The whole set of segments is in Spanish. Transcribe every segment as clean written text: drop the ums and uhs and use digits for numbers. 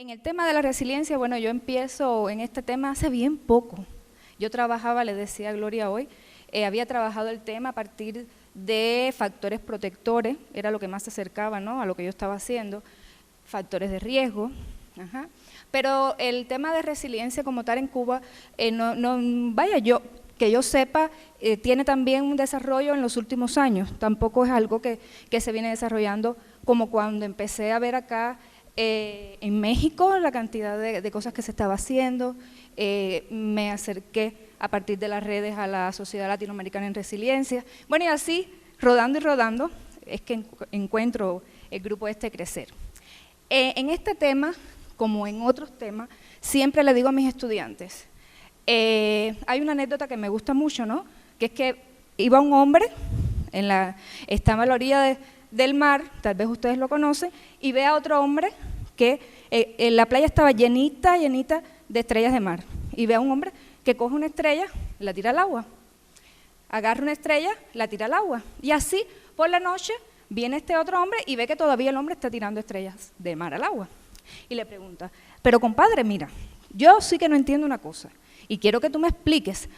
En el tema de la resiliencia, bueno, yo empiezo en este tema hace bien poco. Yo trabajaba, le decía a Gloria hoy, había trabajado el tema a partir de factores protectores, era lo que más se acercaba, ¿no?, a lo que yo estaba haciendo, factores de riesgo, pero el tema de resiliencia como tal en Cuba, que yo sepa, tiene también un desarrollo en los últimos años, tampoco es algo que se viene desarrollando como cuando empecé a ver acá en México la cantidad de cosas que se estaba haciendo. Me acerqué a partir de las redes a la Sociedad Latinoamericana en Resiliencia. Bueno, y así, rodando y rodando, es que encuentro el grupo Crecer. En este tema, como en otros temas, siempre le digo a mis estudiantes, hay una anécdota que me gusta mucho, ¿no?, que es que iba un hombre, estaba a la orilla del mar, tal vez ustedes lo conocen, y ve a otro hombre que la playa estaba llenita de estrellas de mar, y ve a un hombre que coge una estrella, la tira al agua, agarra una estrella, la tira al agua, y así por la noche viene este otro hombre y ve que todavía el hombre está tirando estrellas de mar al agua, y le pregunta, pero compadre, mira, yo sí que no entiendo una cosa, y quiero que tú me expliques,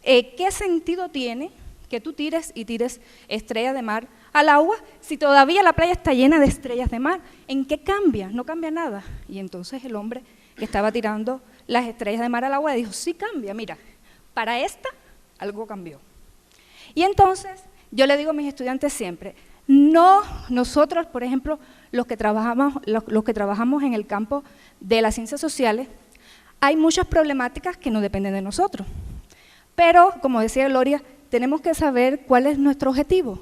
¿qué sentido tiene que tú tires estrellas de mar al agua si todavía la playa está llena de estrellas de mar? ¿En qué cambia? No cambia nada. Y entonces el hombre que estaba tirando las estrellas de mar al agua dijo, sí cambia, mira, para esta algo cambió. Y entonces yo le digo a mis estudiantes siempre, no, nosotros, por ejemplo, los que trabajamos en el campo de las ciencias sociales, hay muchas problemáticas que no dependen de nosotros. Pero, como decía Gloria, tenemos que saber cuál es nuestro objetivo,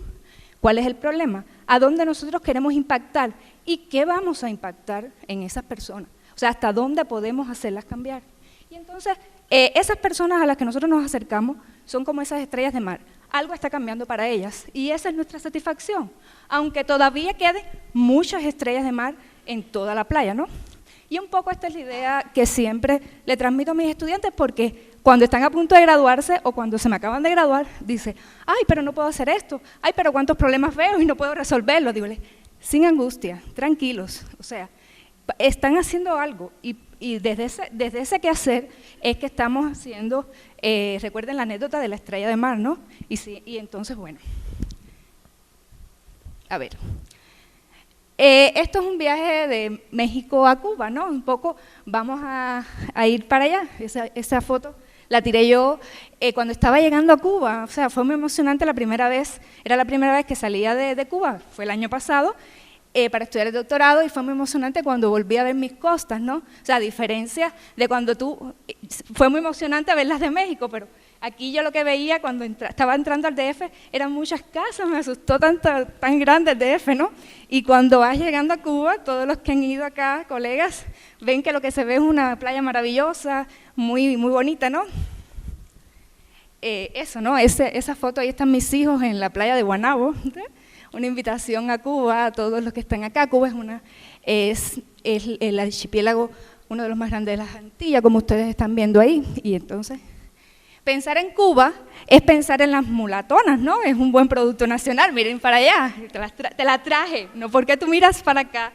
cuál es el problema, a dónde nosotros queremos impactar y qué vamos a impactar en esas personas. O sea, hasta dónde podemos hacerlas cambiar. Y entonces, esas personas a las que nosotros nos acercamos son como esas estrellas de mar. Algo está cambiando para ellas y esa es nuestra satisfacción, aunque todavía queden muchas estrellas de mar en toda la playa, ¿no? Y un poco esta es la idea que siempre le transmito a mis estudiantes porque cuando están a punto de graduarse o cuando se me acaban de graduar, dice, ay, pero no puedo hacer esto, ay, pero cuántos problemas veo y no puedo resolverlos. Digo, sin angustia, tranquilos, o sea, están haciendo algo y desde ese quehacer es que estamos haciendo, recuerden la anécdota de la estrella de mar, ¿no? Y entonces, bueno, a ver. Esto es un viaje de México a Cuba, ¿no? Un poco vamos a ir para allá. Esa foto la tiré yo cuando estaba llegando a Cuba, o sea, fue muy emocionante la primera vez, era la primera vez que salía de Cuba, fue el año pasado, para estudiar el doctorado y fue muy emocionante cuando volví a ver mis costas, ¿no? O sea, a diferencia de cuando fue muy emocionante verlas de México, pero aquí yo lo que veía cuando estaba entrando al DF eran muchas casas, me asustó tan grande el DF, ¿no? Y cuando vas llegando a Cuba, todos los que han ido acá, colegas, ven que lo que se ve es una playa maravillosa, muy bonita, ¿no? Eso, ¿no? Esa foto, ahí están mis hijos en la playa de Guanabo, ¿sí? Una invitación a Cuba, a todos los que están acá. Cuba es el archipiélago, uno de los más grandes de las Antillas, como ustedes están viendo ahí, y entonces pensar en Cuba es pensar en las mulatonas, ¿no? Es un buen producto nacional, miren para allá, te la traje, ¿no? ¿Por qué tú miras para acá?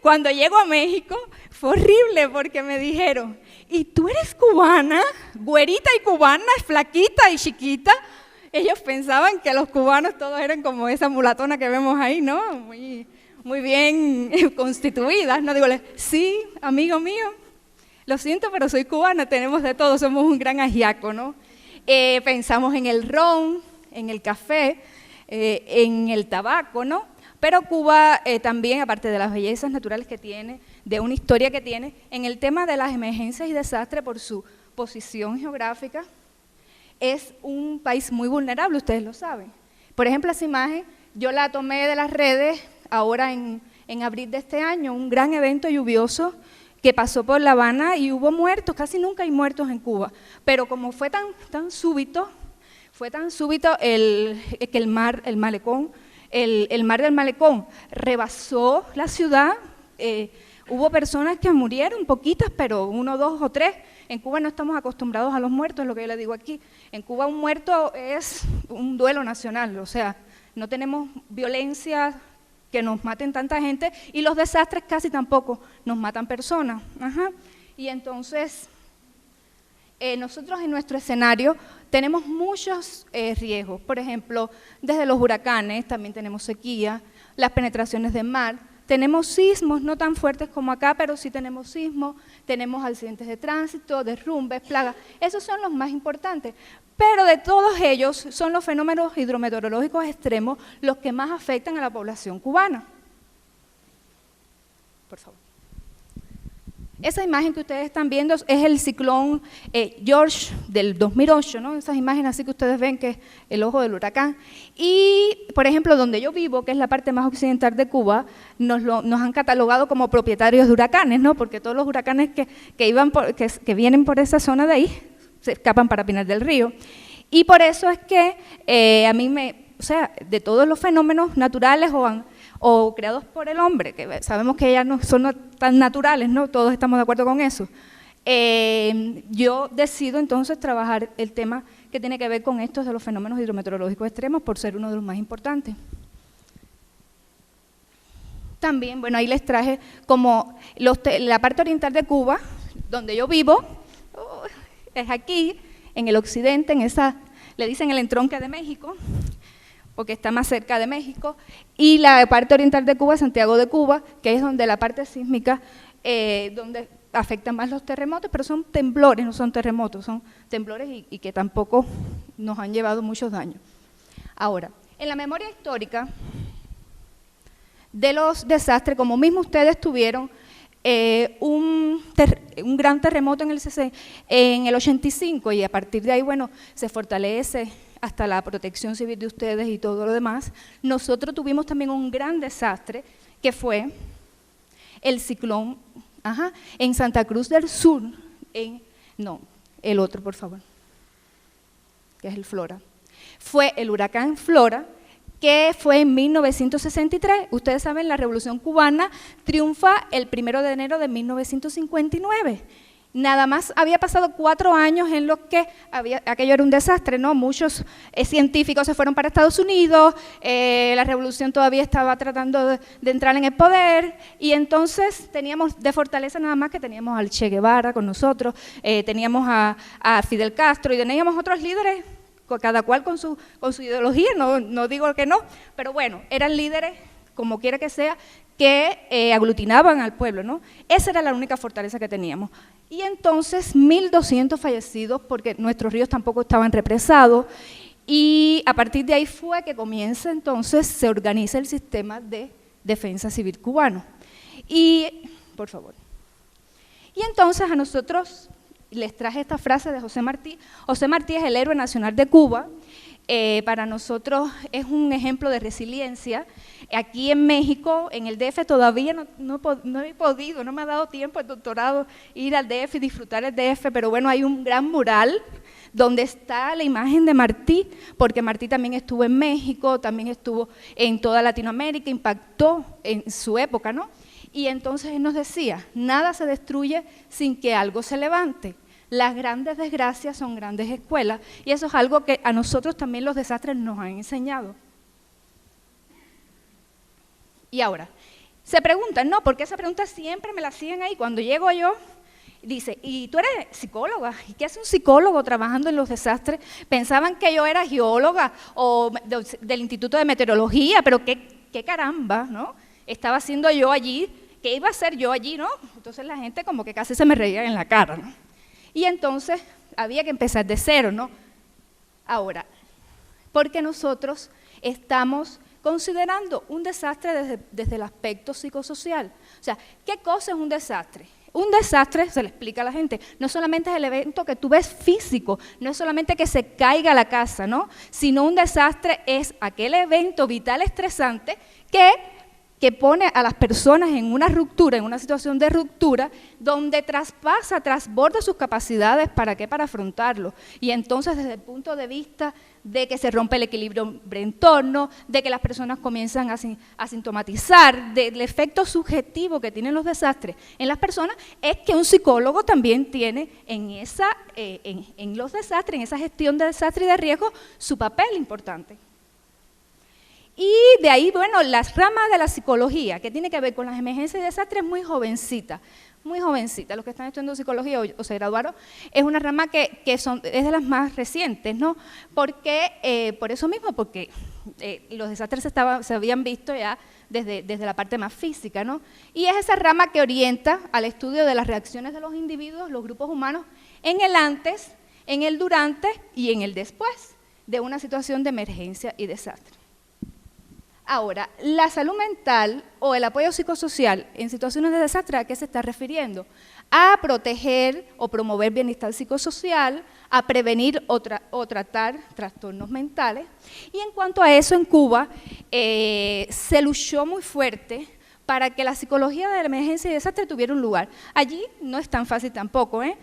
Cuando llego a México fue horrible porque me dijeron, ¿y tú eres cubana? Güerita y cubana, flaquita y chiquita. Ellos pensaban que los cubanos todos eran como esa mulatona que vemos ahí, ¿no? Muy bien constituidas, ¿no? Digo, sí, amigo mío, lo siento, pero soy cubana, tenemos de todo, somos un gran ajiaco, ¿no? Pensamos en el ron, en el café, en el tabaco, ¿no? Pero Cuba también, aparte de las bellezas naturales que tiene, de una historia que tiene, en el tema de las emergencias y desastres por su posición geográfica, es un país muy vulnerable, ustedes lo saben. Por ejemplo, esa imagen yo la tomé de las redes ahora en abril de este año, un gran evento lluvioso que pasó por La Habana y hubo muertos, casi nunca hay muertos en Cuba, pero como fue tan súbito que el mar del malecón rebasó la ciudad, hubo personas que murieron, poquitas, pero 1, 2 o 3. En Cuba no estamos acostumbrados a los muertos, es lo que yo le digo aquí. En Cuba un muerto es un duelo nacional, o sea, no tenemos violencia que nos maten tanta gente, y los desastres casi tampoco nos matan personas. Y entonces, nosotros en nuestro escenario tenemos muchos riesgos, por ejemplo, desde los huracanes, también tenemos sequía, las penetraciones de mar, tenemos sismos, no tan fuertes como acá, pero sí tenemos sismos, tenemos accidentes de tránsito, derrumbes, plagas, esos son los más importantes. Pero de todos ellos son los fenómenos hidrometeorológicos extremos los que más afectan a la población cubana. Por favor. Esa imagen que ustedes están viendo es el ciclón George del 2008, ¿no? Esas imágenes así que ustedes ven que es el ojo del huracán. Y, por ejemplo, donde yo vivo, que es la parte más occidental de Cuba, nos han catalogado como propietarios de huracanes, ¿no? Porque todos los huracanes que vienen por esa zona de ahí se escapan para Pinar del Río. Y por eso es que a mí o sea, de todos los fenómenos naturales o creados por el hombre, que sabemos que ya no son tan naturales, ¿no? Todos estamos de acuerdo con eso. Yo decido entonces trabajar el tema que tiene que ver con estos de los fenómenos hidrometeorológicos extremos por ser uno de los más importantes. También, bueno, ahí les traje como la parte oriental de Cuba, donde yo vivo, es aquí, en el occidente, le dicen el entronque de México, porque está más cerca de México, y la parte oriental de Cuba, Santiago de Cuba, que es donde la parte sísmica, donde afectan más los terremotos, pero son temblores, no son terremotos, son temblores y que tampoco nos han llevado muchos daños. Ahora, en la memoria histórica de los desastres, como mismo ustedes tuvieron un gran terremoto en el 85, y a partir de ahí, bueno, se fortalece hasta la protección civil de ustedes y todo lo demás. Nosotros tuvimos también un gran desastre, que fue el ciclón en Santa Cruz del Sur, no, el otro, por favor, que es el Flora. Fue el huracán Flora, que fue en 1963. Ustedes saben, la Revolución Cubana triunfa el 1 de enero de 1959. Nada más había pasado 4 años en los que aquello era un desastre, ¿no? Muchos científicos se fueron para Estados Unidos, la revolución todavía estaba tratando de entrar en el poder, y entonces teníamos de fortaleza nada más que teníamos al Che Guevara con nosotros, teníamos a Fidel Castro y teníamos otros líderes, cada cual con su ideología, no digo que no, pero bueno, eran líderes, como quiera que sea, que aglutinaban al pueblo, ¿no? Esa era la única fortaleza que teníamos. Y entonces 1.200 fallecidos, porque nuestros ríos tampoco estaban represados, y a partir de ahí fue que comienza entonces, se organiza el sistema de defensa civil cubano. Y, por favor. Y entonces a nosotros les traje esta frase de José Martí. José Martí es el héroe nacional de Cuba. Para nosotros es un ejemplo de resiliencia. Aquí en México, en el DF, todavía no he podido, no me ha dado tiempo el doctorado ir al DF y disfrutar el DF, pero bueno, hay un gran mural donde está la imagen de Martí, porque Martí también estuvo en México, también estuvo en toda Latinoamérica, impactó en su época, ¿no? Y entonces él nos decía, nada se destruye sin que algo se levante. Las grandes desgracias son grandes escuelas, y eso es algo que a nosotros también los desastres nos han enseñado. Y ahora, se preguntan, ¿no? Porque esa pregunta siempre me la hacían ahí. Cuando llego yo, dice, ¿y tú eres psicóloga? ¿Y qué hace un psicólogo trabajando en los desastres? Pensaban que yo era geóloga o del Instituto de Meteorología, pero qué caramba, ¿no? Estaba haciendo yo allí, ¿qué iba a hacer yo allí, no? Entonces la gente como que casi se me reía en la cara, ¿no? Y entonces había que empezar de cero, ¿no? Ahora, porque nosotros estamos considerando un desastre desde el aspecto psicosocial. O sea, ¿qué cosa es un desastre? Un desastre, se le explica a la gente, no solamente es el evento que tú ves físico, no es solamente que se caiga la casa, ¿no? Sino un desastre es aquel evento vital estresante que pone a las personas en una ruptura, en una situación de ruptura, donde trasborda sus capacidades, ¿para qué? Para afrontarlo. Y entonces, desde el punto de vista de que se rompe el equilibrio en torno, de que las personas comienzan a sintomatizar, del efecto subjetivo que tienen los desastres en las personas, es que un psicólogo también tiene en los desastres, en esa gestión de desastre y de riesgo, su papel importante. Y de ahí, bueno, las ramas de la psicología, que tiene que ver con las emergencias y desastres, muy jovencita. Muy jovencita, los que están estudiando psicología o se graduaron, es una rama que es de las más recientes, ¿no? Porque, por eso mismo, porque los desastres se habían visto ya desde la parte más física, ¿no? Y es esa rama que orienta al estudio de las reacciones de los individuos, los grupos humanos, en el antes, en el durante y en el después de una situación de emergencia y desastre. Ahora, la salud mental o el apoyo psicosocial en situaciones de desastre, ¿a qué se está refiriendo? A proteger o promover bienestar psicosocial, a prevenir o tratar trastornos mentales. Y en cuanto a eso, en Cuba se luchó muy fuerte para que la psicología de la emergencia y desastre tuviera un lugar. Allí no es tan fácil tampoco, ¿eh?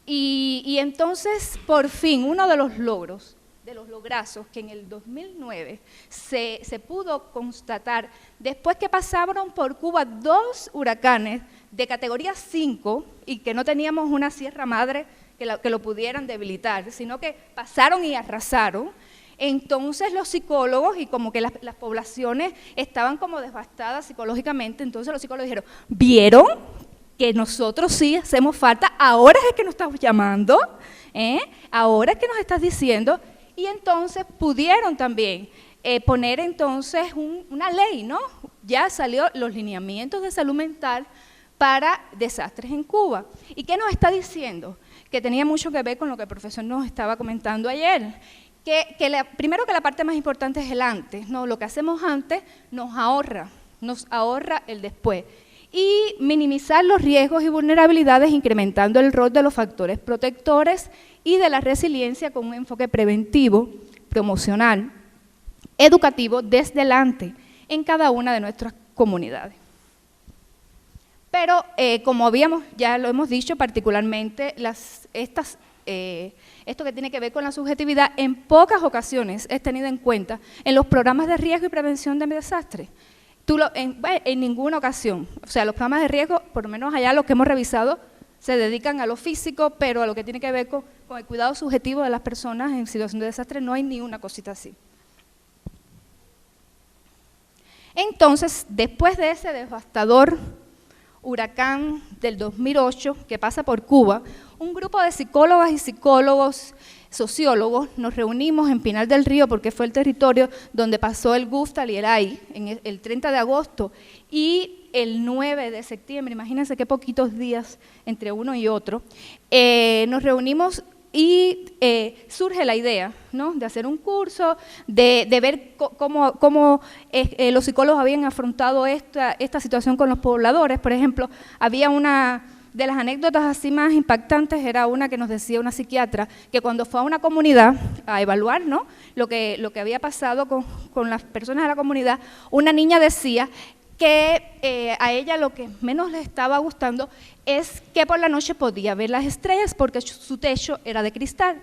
Y entonces, por fin, uno de los logros, de los lograzos que en el 2009 se pudo constatar, después que pasaron por Cuba 2 huracanes de categoría 5 y que no teníamos una sierra madre que lo pudieran debilitar, sino que pasaron y arrasaron. Entonces los psicólogos, y como que las poblaciones estaban como devastadas psicológicamente, entonces los psicólogos dijeron, ¿vieron que nosotros sí hacemos falta? Ahora es que nos estás llamando, ahora es que nos estás diciendo. Y entonces pudieron también poner entonces una ley, ¿no? Ya salió los lineamientos de salud mental para desastres en Cuba. ¿Y qué nos está diciendo? Que tenía mucho que ver con lo que el profesor nos estaba comentando ayer. Primero que la parte más importante es el antes, ¿no? Lo que hacemos antes nos ahorra el después. Y minimizar los riesgos y vulnerabilidades incrementando el rol de los factores protectores y de la resiliencia con un enfoque preventivo, promocional, educativo desde el antes en cada una de nuestras comunidades. Pero como ya lo hemos dicho, particularmente esto que tiene que ver con la subjetividad, en pocas ocasiones es tenido en cuenta en los programas de riesgo y prevención de desastres. En ninguna ocasión. O sea, los programas de riesgo, por lo menos allá los que hemos revisado, se dedican a lo físico, pero a lo que tiene que ver con el cuidado subjetivo de las personas en situación de desastre no hay ni una cosita así. Entonces, después de ese devastador huracán del 2008 que pasa por Cuba, un grupo de psicólogas y psicólogos, sociólogos, nos reunimos en Pinar del Río porque fue el territorio donde pasó el Gustal y el Ai, el 30 de agosto y el 9 de septiembre, imagínense qué poquitos días entre uno y otro, nos reunimos y surge la idea, ¿no?, de hacer un curso, de ver cómo los psicólogos habían afrontado esta situación con los pobladores. Por ejemplo, había una de las anécdotas así más impactantes, era una que nos decía una psiquiatra, que cuando fue a una comunidad a evaluar, ¿no?, lo que había pasado con las personas de la comunidad, una niña decía que a ella lo que menos le estaba gustando es que por la noche podía ver las estrellas porque su techo era de cristal.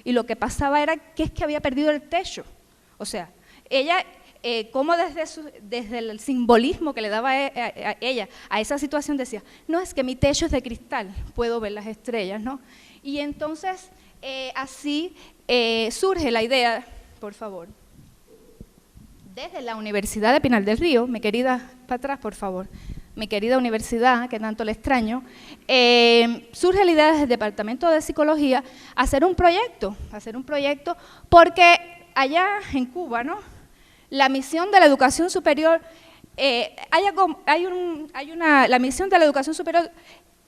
Y lo que pasaba era que es que había perdido el techo. O sea, ella, como desde el simbolismo que le daba a ella a esa situación decía, no, es que mi techo es de cristal, puedo ver las estrellas, ¿no? Y entonces así surge la idea, por favor, desde la Universidad de Pinar del Río, mi querida, para atrás por favor, mi querida universidad, que tanto le extraño, surge la idea desde el Departamento de Psicología hacer un proyecto porque allá en Cuba, ¿no?, la misión de la educación superior, la misión de la educación superior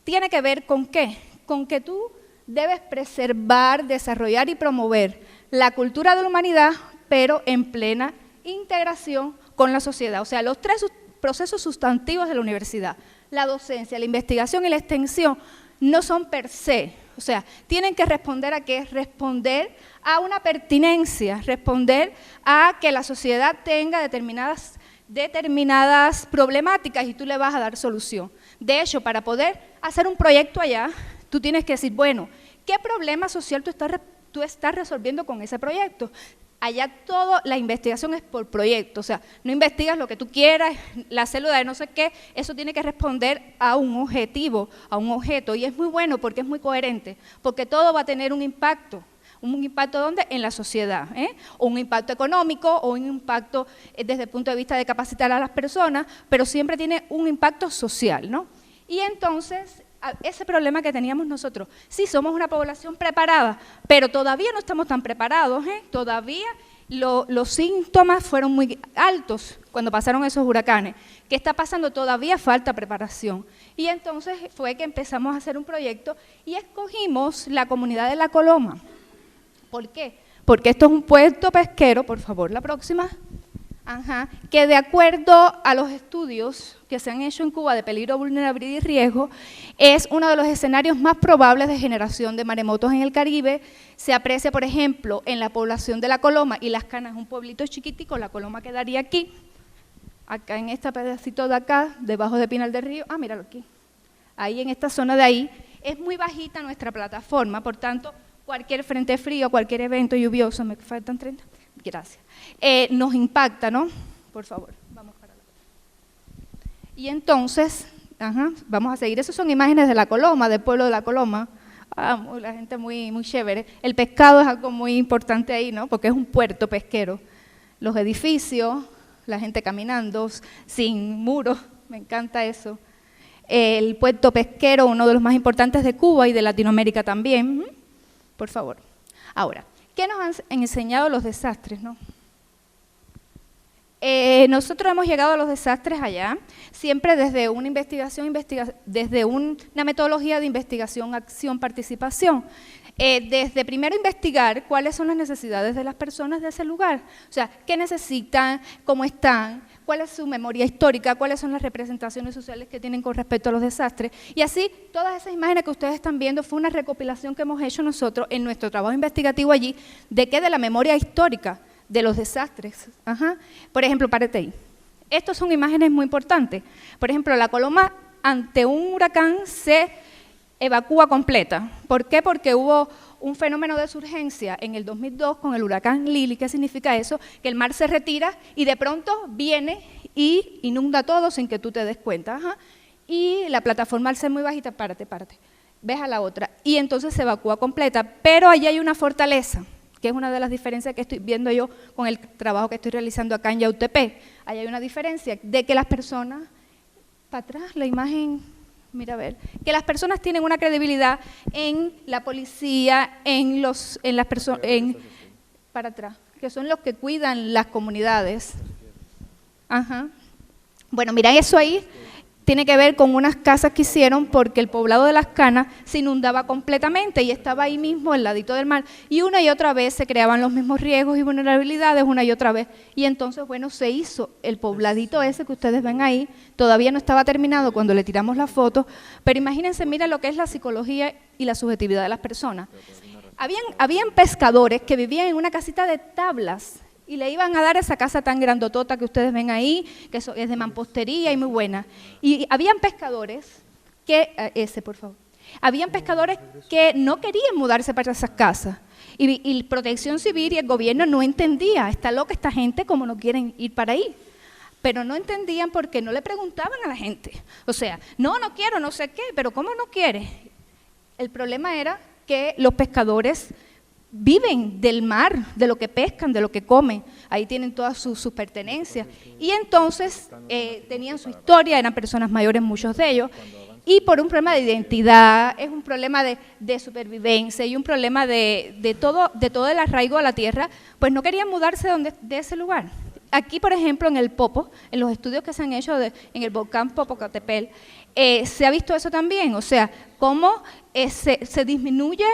tiene que ver con ¿qué? Con que tú debes preservar, desarrollar y promover la cultura de la humanidad, pero en plena integración con la sociedad. O sea, los 3 procesos sustantivos de la universidad, la docencia, la investigación y la extensión, no son per se. O sea, tienen que responder a qué, responder a una pertinencia, responder a que la sociedad tenga determinadas problemáticas y tú le vas a dar solución. De hecho, para poder hacer un proyecto allá, tú tienes que decir, bueno, ¿qué problema social tú estás resolviendo con ese proyecto? Allá toda la investigación es por proyecto, o sea, no investigas lo que tú quieras, la célula de no sé qué, eso tiene que responder a un objetivo, a un objeto, y es muy bueno porque es muy coherente, porque todo va a tener un impacto, ¿Un impacto dónde? En la sociedad, o un impacto económico, o un impacto desde el punto de vista de capacitar a las personas, pero siempre tiene un impacto social, ¿no? Y entonces, ese problema que teníamos nosotros, sí somos una población preparada, pero todavía no estamos tan preparados, todavía los síntomas fueron muy altos cuando pasaron esos huracanes. ¿Qué está pasando? Todavía falta preparación. Y entonces fue que empezamos a hacer un proyecto y escogimos la comunidad de La Coloma. ¿Por qué? Porque esto es un puerto pesquero, por favor, la próxima, que de acuerdo a los estudios que se han hecho en Cuba de peligro, vulnerabilidad y riesgo, es uno de los escenarios más probables de generación de maremotos en el Caribe. Se aprecia, por ejemplo, en la población de La Coloma, y Las Canas es un pueblito chiquitico, La Coloma quedaría aquí, acá en este pedacito de acá, debajo de Pinal del Río, míralo aquí, ahí en esta zona de ahí, es muy bajita nuestra plataforma, por tanto, cualquier frente frío, cualquier evento lluvioso, me faltan 30, gracias, nos impacta, ¿no? Por favor, vamos para la. Y entonces, vamos a seguir, esas son imágenes de La Coloma, del pueblo de La Coloma, la gente muy chévere. El pescado es algo muy importante ahí, ¿no? Porque es un puerto pesquero. Los edificios, la gente caminando, sin muros, me encanta eso. El puerto pesquero, uno de los más importantes de Cuba y de Latinoamérica también. Por favor. Ahora, ¿qué nos han enseñado los desastres, no? Nosotros hemos llegado a los desastres allá, siempre desde una investigación, desde una metodología de investigación, acción, participación. Desde primero investigar cuáles son las necesidades de las personas de ese lugar, o sea, qué necesitan, cómo están, cuál es su memoria histórica, cuáles son las representaciones sociales que tienen con respecto a los desastres. Y así, todas esas imágenes que ustedes están viendo fue una recopilación que hemos hecho nosotros en nuestro trabajo investigativo allí, de qué, de la memoria histórica de los desastres. Por ejemplo, párate ahí. Estas son imágenes muy importantes. Por ejemplo, La Coloma, ante un huracán, se evacúa completa. ¿Por qué? Porque hubo un fenómeno de surgencia en el 2002 con el huracán Lili. ¿Qué significa eso? Que el mar se retira y de pronto viene y inunda todo sin que tú te des cuenta. Y la plataforma al ser muy bajita, párate, ves a la otra, y entonces se evacúa completa. Pero allí hay una fortaleza, que es una de las diferencias que estoy viendo yo con el trabajo que estoy realizando acá en Yautepec. Ahí hay una diferencia de que las personas, para atrás la imagen, mira a ver, que las personas tienen una credibilidad en la policía, para atrás, que son los que cuidan las comunidades. Bueno, mira, eso ahí tiene que ver con unas casas que hicieron porque el poblado de Las Canas se inundaba completamente y estaba ahí mismo, al ladito del mar, y una y otra vez se creaban los mismos riesgos y vulnerabilidades, una y otra vez, y entonces, bueno, se hizo el pobladito ese que ustedes ven ahí, todavía no estaba terminado cuando le tiramos la foto, pero imagínense, mira lo que es la psicología y la subjetividad de las personas. Habían pescadores que vivían en una casita de tablas, y le iban a dar esa casa tan grandotota que ustedes ven ahí, que es de mampostería y muy buena. Y habían pescadores que, por favor, habían pescadores que no querían mudarse para esas casas. Y Protección Civil y el gobierno no entendía, está loca esta gente, como no quieren ir para ahí. Pero no entendían porque no le preguntaban a la gente. O sea, no quiero, no sé qué, pero ¿cómo no quiere? El problema era que los pescadores viven del mar, de lo que pescan, de lo que comen, ahí tienen todas sus pertenencias, y entonces tenían su historia, eran personas mayores muchos de ellos, y por un problema de identidad, es un problema de supervivencia y un problema de todo el arraigo a la tierra, pues no querían mudarse de ese lugar. Aquí, por ejemplo, en el Popo, en los estudios que se han hecho en el volcán Popocatépetl, se ha visto eso también, o sea, cómo se disminuye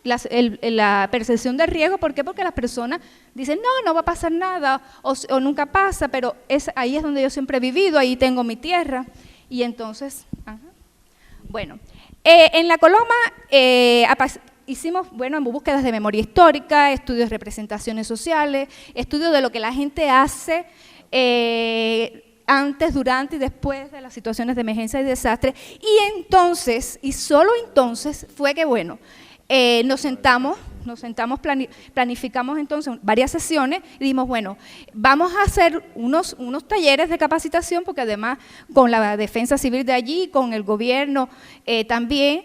la percepción de riesgo. ¿Por qué? Porque las personas dicen, no va a pasar nada, o nunca pasa, pero ahí es donde yo siempre he vivido, ahí tengo mi tierra, y entonces, bueno, en La Coloma hicimos, búsquedas de memoria histórica, estudios de representaciones sociales, estudios de lo que la gente hace antes, durante y después de las situaciones de emergencia y desastre, y entonces, y solo entonces, fue que, nos sentamos, planificamos entonces varias sesiones y dijimos, bueno, vamos a hacer unos talleres de capacitación, porque además con la defensa civil de allí, con el gobierno también,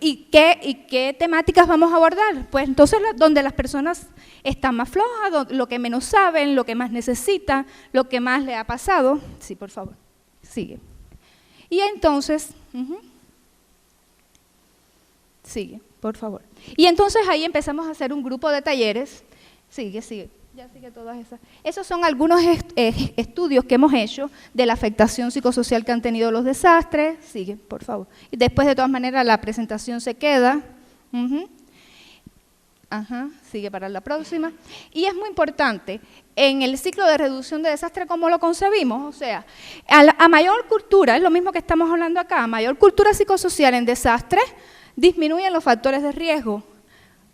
¿Y qué temáticas vamos a abordar? Pues entonces donde las personas están más flojas, lo que menos saben, lo que más necesitan, lo que más le ha pasado. Sí, por favor, sigue. Y entonces, sigue, por favor. Y entonces ahí empezamos a hacer un grupo de talleres. Sigue, ya sigue todas esas. Esos son algunos estudios que hemos hecho de la afectación psicosocial que han tenido los desastres. Sigue, por favor. Y después, de todas maneras, la presentación se queda. Sigue para la próxima. Y es muy importante, en el ciclo de reducción de desastre, ¿cómo lo concebimos? O sea, a mayor cultura, es lo mismo que estamos hablando acá, a mayor cultura psicosocial en desastres, disminuyen los factores de riesgo,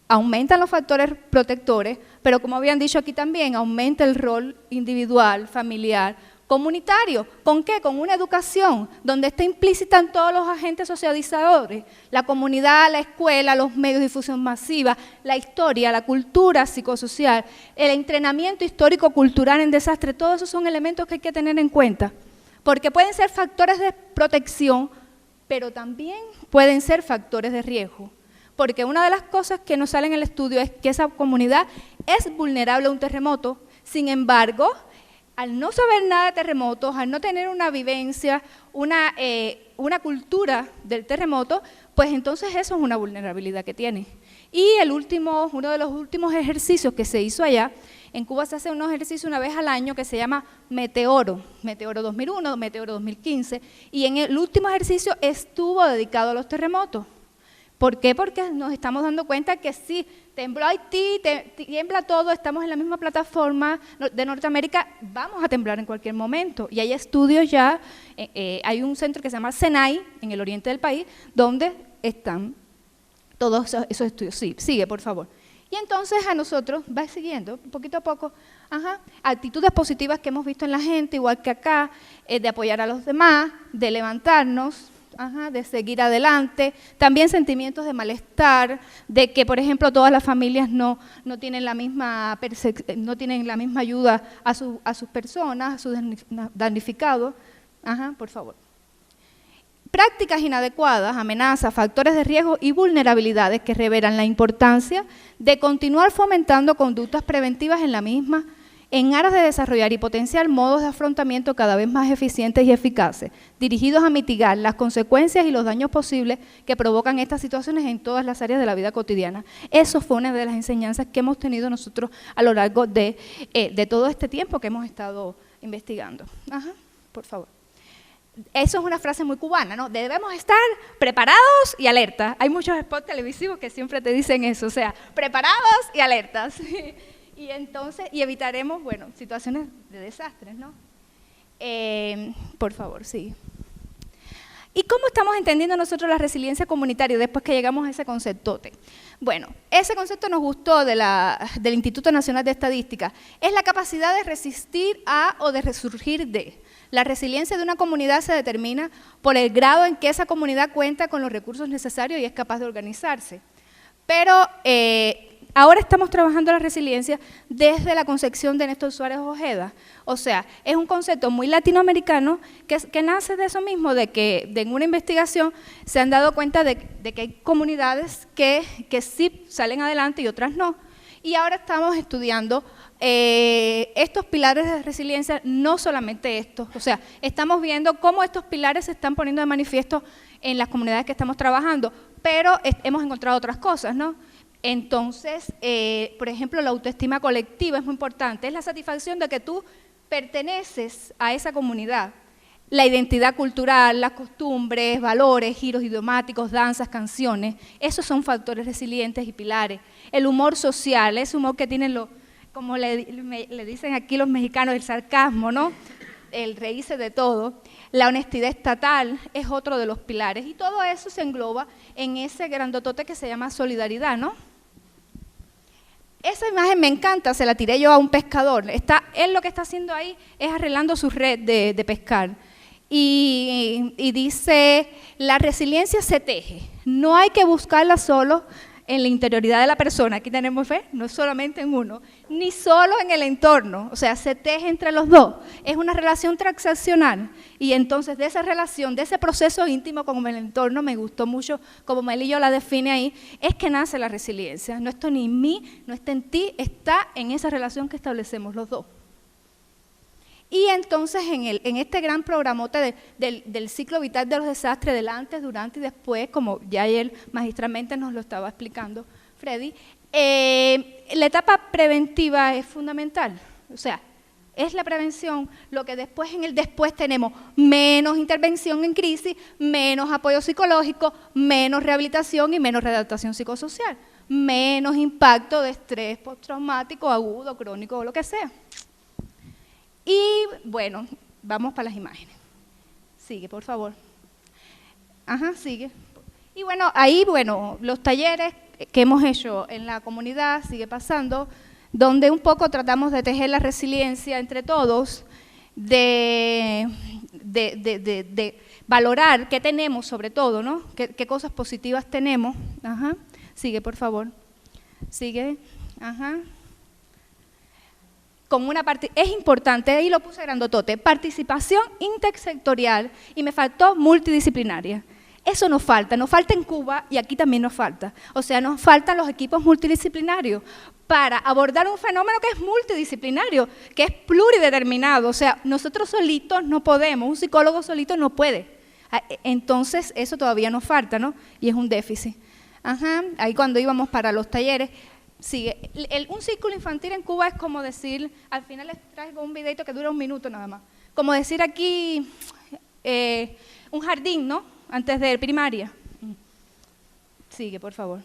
aumentan los factores protectores, pero como habían dicho aquí también, aumenta el rol individual, familiar, comunitario. ¿Con qué? Con una educación donde está implícita en todos los agentes socializadores, la comunidad, la escuela, los medios de difusión masiva, la historia, la cultura psicosocial, el entrenamiento histórico-cultural en desastre, todos esos son elementos que hay que tener en cuenta, porque pueden ser factores de protección, pero también pueden ser factores de riesgo. Porque una de las cosas que nos sale en el estudio es que esa comunidad es vulnerable a un terremoto. Sin embargo, al no saber nada de terremotos, al no tener una vivencia, una cultura del terremoto, pues entonces eso es una vulnerabilidad que tiene. Y uno de los últimos ejercicios que se hizo allá, en Cuba se hace un ejercicio una vez al año que se llama Meteoro 2001, Meteoro 2015, y en el último ejercicio estuvo dedicado a los terremotos. ¿Por qué? Porque nos estamos dando cuenta que sí, tembló Haití, tiembla todo, estamos en la misma plataforma de Norteamérica, vamos a temblar en cualquier momento. Y hay estudios ya, hay un centro que se llama Senai, en el oriente del país, donde están todos esos estudios. Sí, sigue, por favor. Y entonces a nosotros, va siguiendo, poquito a poco, actitudes positivas que hemos visto en la gente, igual que acá, de apoyar a los demás, de levantarnos, de seguir adelante, también sentimientos de malestar, de que, por ejemplo, todas las familias no tienen la misma ayuda a sus personas, a sus damnificados. Por favor. Prácticas inadecuadas, amenazas, factores de riesgo y vulnerabilidades que revelan la importancia de continuar fomentando conductas preventivas en la misma, en aras de desarrollar y potenciar modos de afrontamiento cada vez más eficientes y eficaces, dirigidos a mitigar las consecuencias y los daños posibles que provocan estas situaciones en todas las áreas de la vida cotidiana. Eso fue una de las enseñanzas que hemos tenido nosotros a lo largo de todo este tiempo que hemos estado investigando. Por favor. Eso es una frase muy cubana, ¿no? Debemos estar preparados y alertas. Hay muchos spots televisivos que siempre te dicen eso, o sea, preparados y alertas. Y entonces, evitaremos, bueno, situaciones de desastres, ¿no? Por favor, sí. ¿Y cómo estamos entendiendo nosotros la resiliencia comunitaria después que llegamos a ese conceptote? Bueno, ese concepto nos gustó del Instituto Nacional de Estadística. Es la capacidad de resistir a o de resurgir de. La resiliencia de una comunidad se determina por el grado en que esa comunidad cuenta con los recursos necesarios y es capaz de organizarse. Pero ahora estamos trabajando la resiliencia desde la concepción de Néstor Suárez Ojeda. O sea, es un concepto muy latinoamericano que nace de eso mismo, de que en una investigación se han dado cuenta de que hay comunidades que sí salen adelante y otras no. Y ahora estamos estudiando estos pilares de resiliencia, no solamente estos, o sea, estamos viendo cómo estos pilares se están poniendo de manifiesto en las comunidades que estamos trabajando, pero hemos encontrado otras cosas, ¿no? Entonces, por ejemplo, la autoestima colectiva es muy importante, es la satisfacción de que tú perteneces a esa comunidad. La identidad cultural, las costumbres, valores, giros idiomáticos, danzas, canciones, esos son factores resilientes y pilares. El humor social, ese humor que tienen como le dicen aquí los mexicanos, el sarcasmo, ¿no? El reírse de todo. La honestidad estatal es otro de los pilares y todo eso se engloba en ese grandotote que se llama solidaridad, ¿no? Esa imagen me encanta, se la tiré yo a un pescador. Él lo que está haciendo ahí es arreglando su red de pescar. Y dice, la resiliencia se teje, no hay que buscarla solo en la interioridad de la persona, aquí tenemos fe, no solamente en uno, ni solo en el entorno, o sea, se teje entre los dos, es una relación transaccional, y entonces de esa relación, de ese proceso íntimo con el entorno, me gustó mucho como Melillo la define ahí, es que nace la resiliencia, no está ni en mí, no está en ti, está en esa relación que establecemos los dos. Y entonces en este gran programote del ciclo vital de los desastres, del antes, durante y después, como ya ayer magistralmente nos lo estaba explicando Freddy, la etapa preventiva es fundamental, o sea, es la prevención, lo que después en el después tenemos menos intervención en crisis, menos apoyo psicológico, menos rehabilitación y menos readaptación psicosocial, menos impacto de estrés postraumático, agudo, crónico o lo que sea. Y bueno, vamos para las imágenes. Sigue, por favor. Ajá, sigue. Y bueno, ahí, bueno, los talleres que hemos hecho en la comunidad, sigue pasando, donde un poco tratamos de tejer la resiliencia entre todos, de valorar qué tenemos sobre todo, ¿no? Qué cosas positivas tenemos. Ajá, sigue, por favor. Sigue, ajá. Con una es importante, ahí lo puse grandotote, participación intersectorial y me faltó multidisciplinaria. Eso nos falta en Cuba y aquí también nos falta. O sea, nos faltan los equipos multidisciplinarios para abordar un fenómeno que es multidisciplinario, que es plurideterminado. O sea, nosotros solitos no podemos, un psicólogo solito no puede. Entonces, eso todavía nos falta, ¿no? Y es un déficit. Ajá, ahí cuando íbamos para los talleres. Sigue. Un círculo infantil en Cuba es como decir, al final les traigo un videito que dura 1 minuto nada más, como decir aquí un jardín, ¿no? Antes de primaria. Sigue, por favor.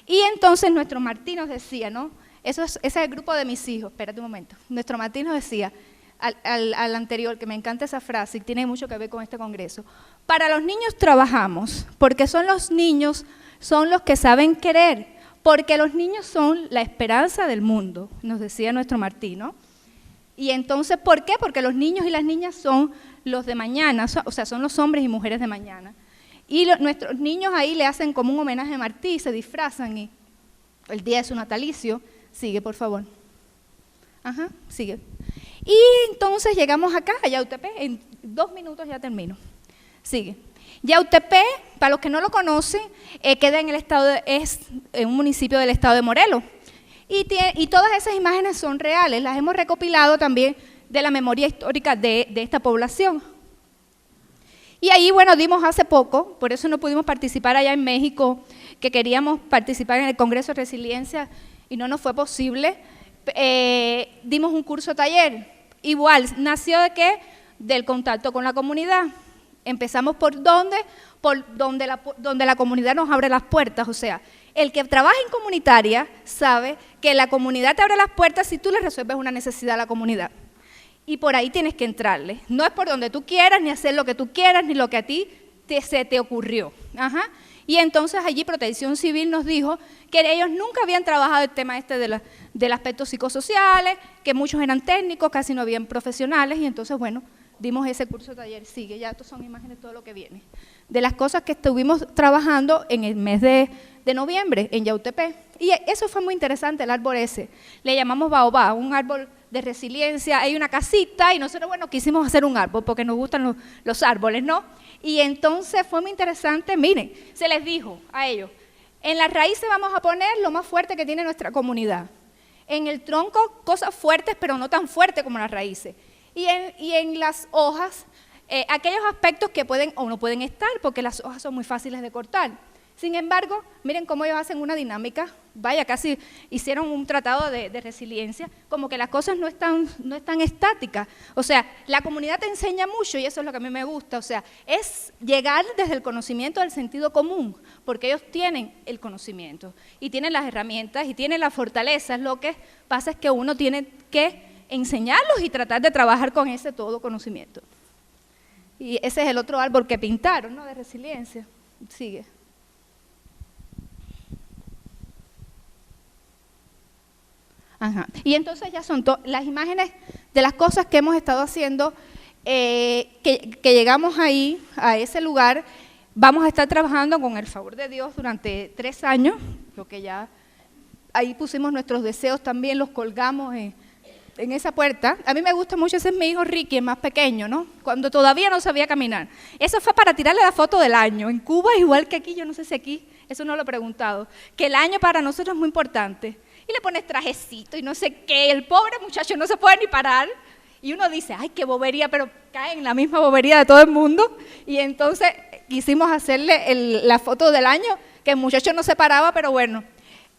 Y entonces nuestro Martín nos decía, ¿no? Ese es el grupo de mis hijos, espérate un momento. Nuestro Martín nos decía, al anterior, que me encanta esa frase y tiene mucho que ver con este congreso, para los niños trabajamos, porque son los niños, son los que saben querer, porque los niños son la esperanza del mundo, nos decía nuestro Martín, ¿no? Y entonces, ¿por qué? Porque los niños y las niñas son los de mañana, o sea, son los hombres y mujeres de mañana. Y nuestros niños ahí le hacen como un homenaje a Martí, se disfrazan y el día de su natalicio. Sigue, por favor. Ajá, sigue. Y entonces llegamos acá, a Yautepec, en 2 minutos ya termino. Sigue. Yautepec, para los que no lo conocen, queda en el estado es un municipio del estado de Morelos. Y todas esas imágenes son reales, las hemos recopilado también de la memoria histórica de esta población. Y ahí, bueno, dimos hace poco, por eso no pudimos participar allá en México, que queríamos participar en el Congreso de Resiliencia y no nos fue posible, dimos un curso taller. Igual, ¿nació de qué? Del contacto con la comunidad. Empezamos por donde la comunidad nos abre las puertas, o sea, el que trabaja en comunitaria sabe que la comunidad te abre las puertas si tú le resuelves una necesidad a la comunidad. Y por ahí tienes que entrarle. No es por donde tú quieras, ni hacer lo que tú quieras, ni lo que a ti se te ocurrió. Ajá. Y entonces allí Protección Civil nos dijo que ellos nunca habían trabajado el tema del aspecto psicosociales, que muchos eran técnicos, casi no habían profesionales, y entonces, bueno, dimos ese curso de taller. Sigue, ya estos son imágenes de todo lo que viene. De las cosas que estuvimos trabajando en el mes de noviembre en Yautepec. Y eso fue muy interesante, el árbol ese. Le llamamos baobab, un árbol de resiliencia. Hay una casita y nosotros, bueno, quisimos hacer un árbol porque nos gustan los árboles, ¿no? Y entonces fue muy interesante. Miren, se les dijo a ellos, en las raíces vamos a poner lo más fuerte que tiene nuestra comunidad. En el tronco, cosas fuertes, pero no tan fuertes como las raíces. Y en las hojas, aquellos aspectos que pueden o no pueden estar, porque las hojas son muy fáciles de cortar. Sin embargo, miren cómo ellos hacen una dinámica, vaya, casi hicieron un tratado de resiliencia, como que las cosas no están estáticas. O sea, la comunidad te enseña mucho y eso es lo que a mí me gusta, o sea, es llegar desde el conocimiento del sentido común, porque ellos tienen el conocimiento y tienen las herramientas y tienen las fortalezas. Lo que pasa es que uno tiene que enseñarlos y tratar de trabajar con ese todo conocimiento. Y ese es el otro árbol que pintaron, ¿no? De resiliencia. Sigue. Ajá. Y entonces ya son las imágenes de las cosas que hemos estado haciendo, que llegamos ahí, a ese lugar, Vamos a estar trabajando con el favor de Dios durante 3 años, lo que ya ahí pusimos nuestros deseos también, los colgamos en esa puerta. A mí me gusta mucho, ese es mi hijo Ricky, el más pequeño, ¿no? Cuando todavía no sabía caminar. Eso fue para tirarle la foto del año. En Cuba, igual que aquí, yo no sé si aquí, eso no lo he preguntado, que el año para nosotros es muy importante. Y le pones trajecito y no sé qué, el pobre muchacho no se puede ni parar. Y uno dice, ay, qué bobería, pero cae en la misma bobería de todo el mundo. Y entonces quisimos hacerle la foto del año, que el muchacho no se paraba, pero bueno.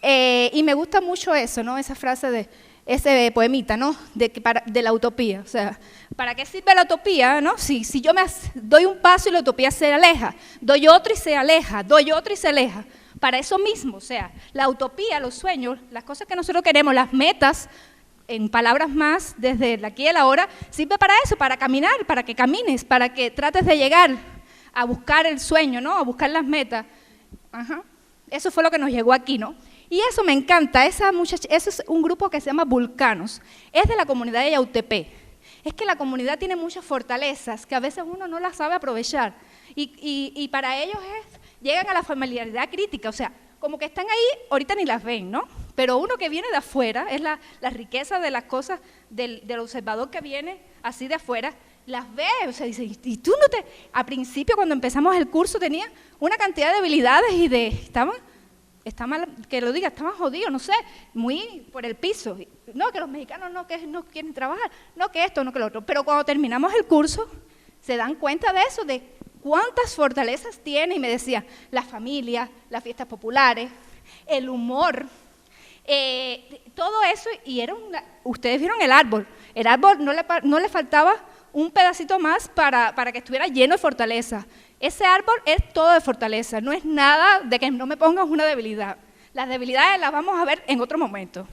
Y me gusta mucho eso, ¿no? Esa frase de ese poemita, ¿no? De la utopía. O sea, ¿para qué sirve la utopía, no? Si yo me doy un paso y la utopía se aleja, doy otro y se aleja, doy otro y se aleja. Para eso mismo, o sea, la utopía, los sueños, las cosas que nosotros queremos, las metas, en palabras más, desde el aquí y el ahora, sirve para eso, para caminar, para que camines, para que trates de llegar a buscar el sueño, ¿no? A buscar las metas. Ajá. Eso fue lo que nos llegó aquí, ¿no? Y eso me encanta, eso es un grupo que se llama Vulcanos, es de la comunidad de Yautepec. Es que la comunidad tiene muchas fortalezas que a veces uno no las sabe aprovechar y para ellos llegan a la familiaridad crítica, o sea, como que están ahí, ahorita ni las ven, ¿no? Pero uno que viene de afuera, es la riqueza de las cosas del observador que viene así de afuera, las ve, o sea, dice, y tú no te... Al principio, cuando empezamos el curso, tenía una cantidad de debilidades y está mal que lo diga, estaban jodidos, no sé, muy por el piso. No, que los mexicanos no quieren trabajar, no que esto, no que lo otro. Pero cuando terminamos el curso, se dan cuenta de eso, de cuántas fortalezas tiene. Y me decía, la familia, las fiestas populares, el humor, todo eso. Y ustedes vieron el árbol no le faltaba un pedacito más para que estuviera lleno de fortaleza. Ese árbol es todo de fortaleza, no es nada de que no me pongas una debilidad. Las debilidades las vamos a ver en otro momento,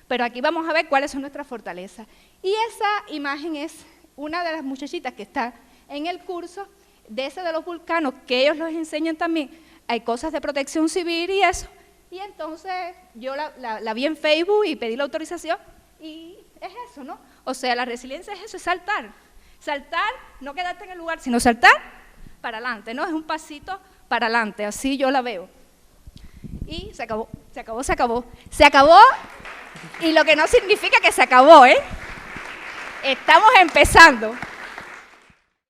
pero aquí vamos a ver cuáles son nuestras fortalezas. Y esa imagen es una de las muchachitas que está en el curso de los vulcanos, que ellos los enseñan también. Hay cosas de protección civil y eso, y entonces yo la vi en Facebook y pedí la autorización, y es eso, ¿no? O sea, la resiliencia es eso, es saltar, no quedarte en el lugar, sino saltar para adelante, ¿no? Es un pasito para adelante, así yo la veo. Y se acabó, y lo que no significa que se acabó, ¿eh? Estamos empezando.